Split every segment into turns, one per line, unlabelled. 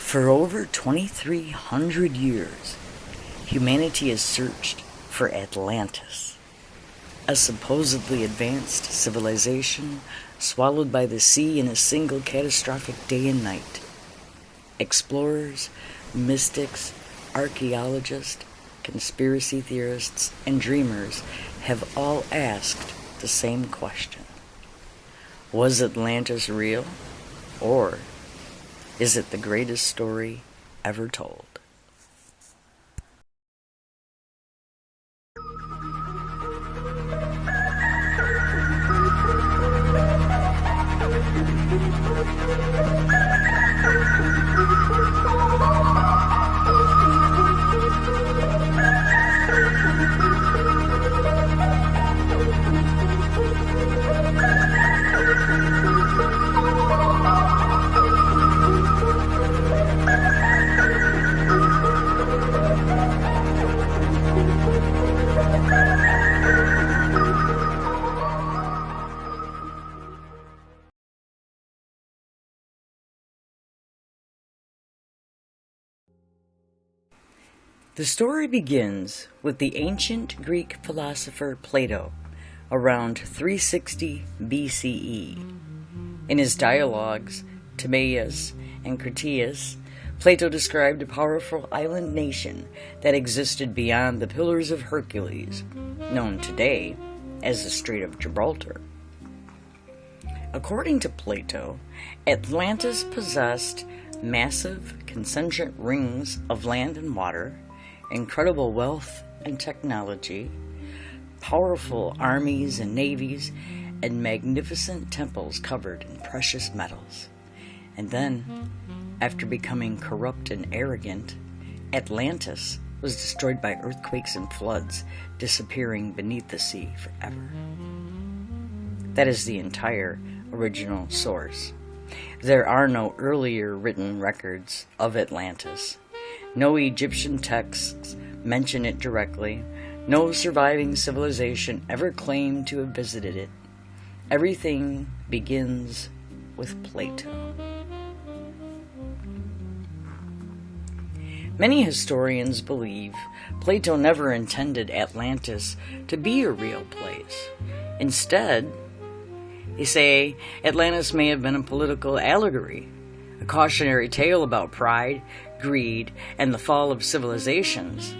For over 2,300 years, humanity has searched for Atlantis, a supposedly advanced civilization swallowed by the sea in a single catastrophic day and night. Explorers, mystics, archaeologists, conspiracy theorists, and dreamers have all asked the same question. Was Atlantis real? Or is it the greatest story ever told? The story begins with the ancient Greek philosopher Plato, around 360 BCE. In his dialogues, Timaeus and Critias, Plato described a powerful island nation that existed beyond the Pillars of Hercules, known today as the Strait of Gibraltar. According to Plato, Atlantis possessed massive concentric rings of land and water, incredible wealth and technology, powerful armies and navies, and magnificent temples covered in precious metals. And then, after becoming corrupt and arrogant, Atlantis was destroyed by earthquakes and floods, disappearing beneath the sea forever. That is the entire original source. There are no earlier written records of Atlantis. No Egyptian texts mention it directly. No surviving civilization ever claimed to have visited it. Everything begins with Plato. Many historians believe Plato never intended Atlantis to be a real place. Instead, they say Atlantis may have been a political allegory, a cautionary tale about pride, greed, and the fall of civilizations.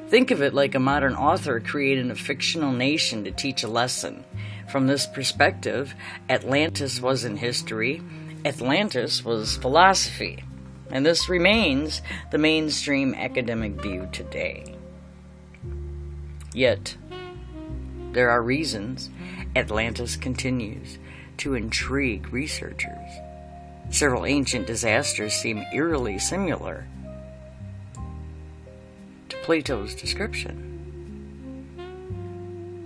Think of it like a modern author creating a fictional nation to teach a lesson. From this perspective, Atlantis wasn't history, Atlantis was philosophy, and this remains the mainstream academic view today. Yet, there are reasons Atlantis continues to intrigue researchers. Several ancient disasters seem eerily similar to Plato's description.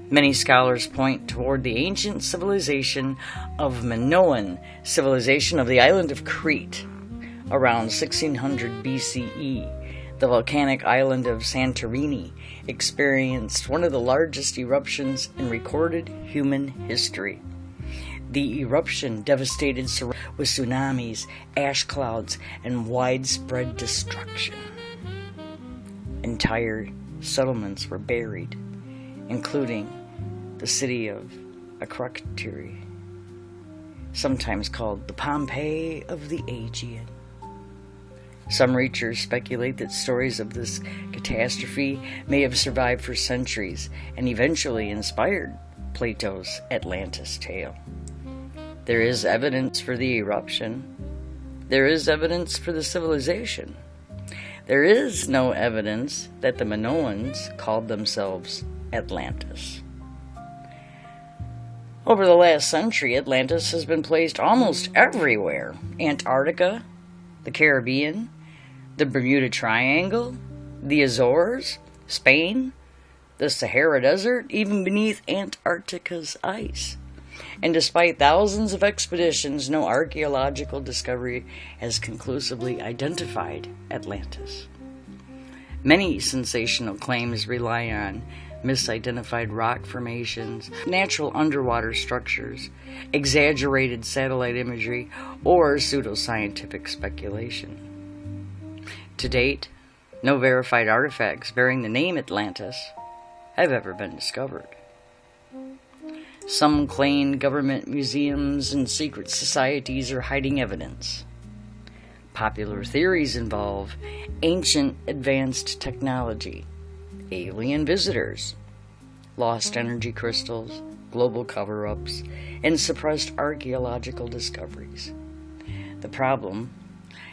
Many scholars point toward the ancient civilization of Minoan civilization of the island of Crete, around 1600 BCE. The volcanic island of Santorini experienced one of the largest eruptions in recorded human history. The eruption devastated with tsunamis, ash clouds, and widespread destruction. Entire settlements were buried, including the city of Akrotiri, sometimes called the Pompeii of the Aegean. Some researchers speculate that stories of this catastrophe may have survived for centuries and eventually inspired Plato's Atlantis tale. There is evidence for the eruption. There is evidence for the civilization. There is no evidence that the Minoans called themselves Atlantis. Over the last century, Atlantis has been placed almost everywhere. Antarctica, the Caribbean, the Bermuda Triangle, the Azores, Spain, the Sahara Desert, even beneath Antarctica's ice. And despite thousands of expeditions, no archaeological discovery has conclusively identified Atlantis. Many sensational claims rely on misidentified rock formations, natural underwater structures, exaggerated satellite imagery, or pseudoscientific speculation. To date, no verified artifacts bearing the name Atlantis have ever been discovered. Some claim government museums and secret societies are hiding evidence. Popular theories involve ancient advanced technology, alien visitors, lost energy crystals, global cover-ups, and suppressed archaeological discoveries. The problem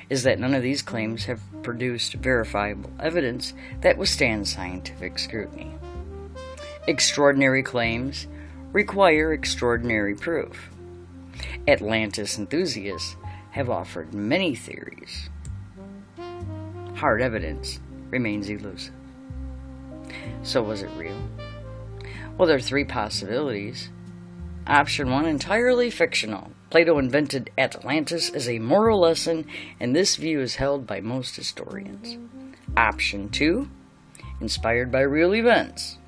is that none of these claims have produced verifiable evidence that withstands scientific scrutiny. Extraordinary claims require extraordinary proof. Atlantis enthusiasts have offered many theories. Hard evidence remains elusive. So was it real? Well, there are three possibilities. Option 1, entirely fictional. Plato invented Atlantis as a moral lesson, and this view is held by most historians. Option 2, inspired by real events.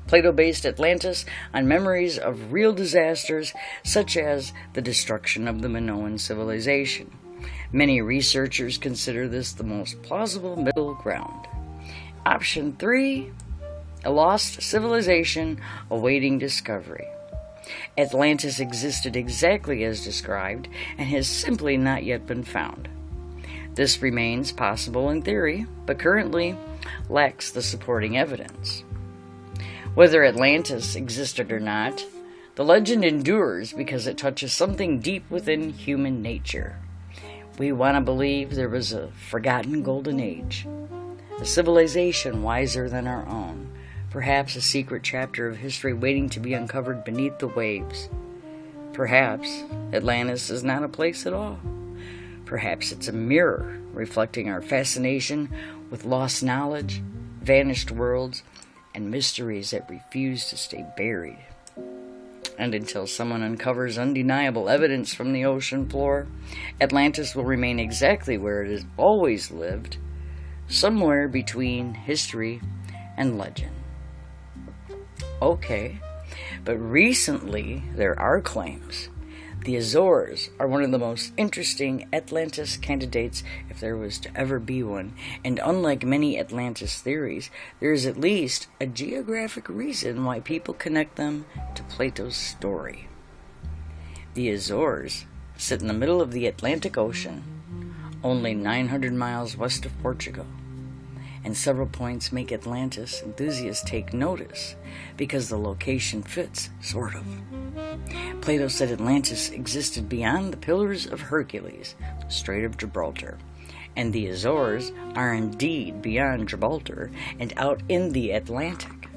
Plato based Atlantis on memories of real disasters, such as the destruction of the Minoan civilization. Many researchers consider this the most plausible middle ground. Option 3, a lost civilization awaiting discovery. Atlantis existed exactly as described and has simply not yet been found. This remains possible in theory, but currently lacks the supporting evidence. Whether Atlantis existed or not, the legend endures because it touches something deep within human nature. We want to believe there was a forgotten golden age, a civilization wiser than our own, perhaps a secret chapter of history waiting to be uncovered beneath the waves. Perhaps Atlantis is not a place at all. Perhaps it's a mirror reflecting our fascination with lost knowledge, vanished worlds, and mysteries that refuse to stay buried. And until someone uncovers undeniable evidence from the ocean floor, Atlantis will remain exactly where it has always lived, somewhere between history and legend. Okay, but recently there are claims. The Azores are one of the most interesting Atlantis candidates if there was to ever be one, and unlike many Atlantis theories, there is at least a geographic reason why people connect them to Plato's story. The Azores sit in the middle of the Atlantic Ocean, only 900 miles west of Portugal, and several points make Atlantis enthusiasts take notice because the location fits, sort of. Plato said Atlantis existed beyond the Pillars of Hercules, Strait of Gibraltar, and the Azores are indeed beyond Gibraltar and out in the Atlantic.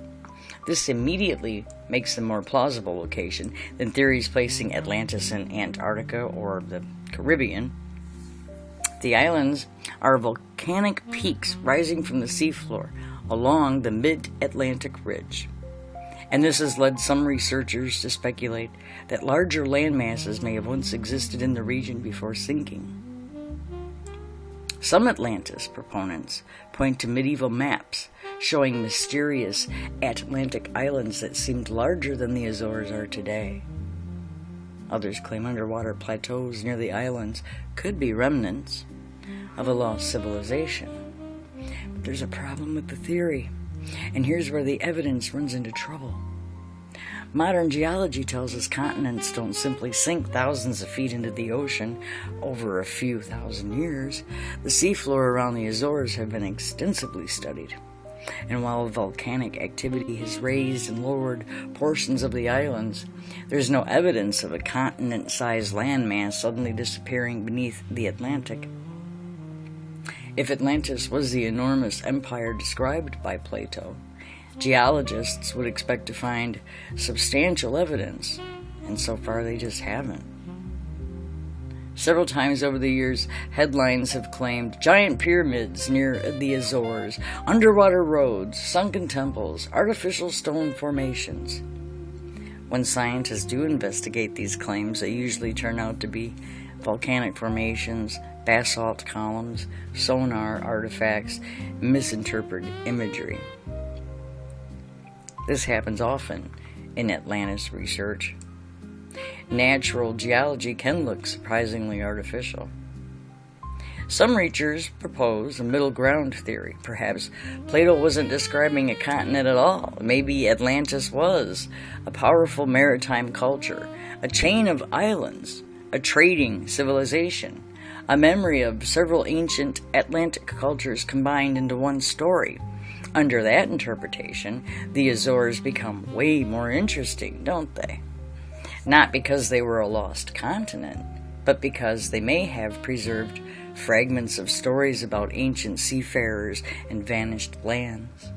This immediately makes them more plausible location than theories placing Atlantis in Antarctica or the Caribbean. The islands are volcanic peaks rising from the seafloor along the mid-Atlantic ridge. And this has led some researchers to speculate that larger land masses may have once existed in the region before sinking. Some Atlantis proponents point to medieval maps showing mysterious Atlantic islands that seemed larger than the Azores are today. Others claim underwater plateaus near the islands could be remnants of a lost civilization. But there's a problem with the theory, and here's where the evidence runs into trouble. Modern geology tells us continents don't simply sink thousands of feet into the ocean over a few thousand years. The seafloor around the Azores have been extensively studied. And while volcanic activity has raised and lowered portions of the islands, there's no evidence of a continent-sized landmass suddenly disappearing beneath the Atlantic. If Atlantis was the enormous empire described by Plato, geologists would expect to find substantial evidence, and so far they just haven't. Several times over the years, headlines have claimed giant pyramids near the Azores, underwater roads, sunken temples, artificial stone formations. When scientists do investigate these claims, they usually turn out to be volcanic formations, basalt columns, sonar artifacts, misinterpreted imagery. This happens often in Atlantis research. Natural geology can look surprisingly artificial. Some researchers propose a middle ground theory. Perhaps Plato wasn't describing a continent at all. Maybe Atlantis was a powerful maritime culture, a chain of islands, a trading civilization, a memory of several ancient Atlantic cultures combined into one story. Under that interpretation, the Azores become way more interesting, don't they? Not because they were a lost continent, but because they may have preserved fragments of stories about ancient seafarers and vanished lands.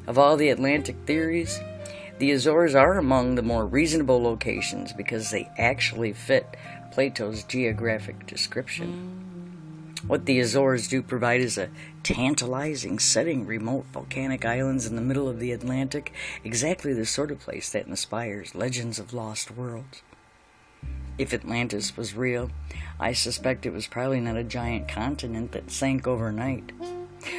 Of all the Atlantic theories, the Azores are among the more reasonable locations because they actually fit Plato's geographic description. What the Azores do provide is a tantalizing setting, remote volcanic islands in the middle of the Atlantic, exactly the sort of place that inspires legends of lost worlds. If Atlantis was real, I suspect it was probably not a giant continent that sank overnight.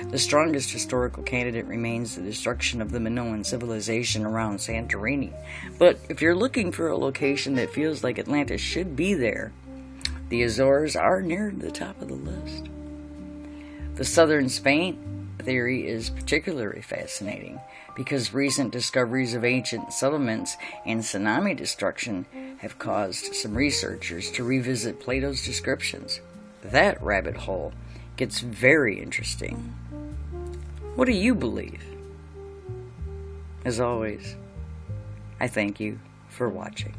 The strongest historical candidate remains the destruction of the Minoan civilization around Santorini. But if you're looking for a location that feels like Atlantis should be there, the Azores are near the top of the list. The southern Spain theory is particularly fascinating because recent discoveries of ancient settlements and tsunami destruction have caused some researchers to revisit Plato's descriptions. That rabbit hole gets very interesting. What do you believe? As always, I thank you for watching.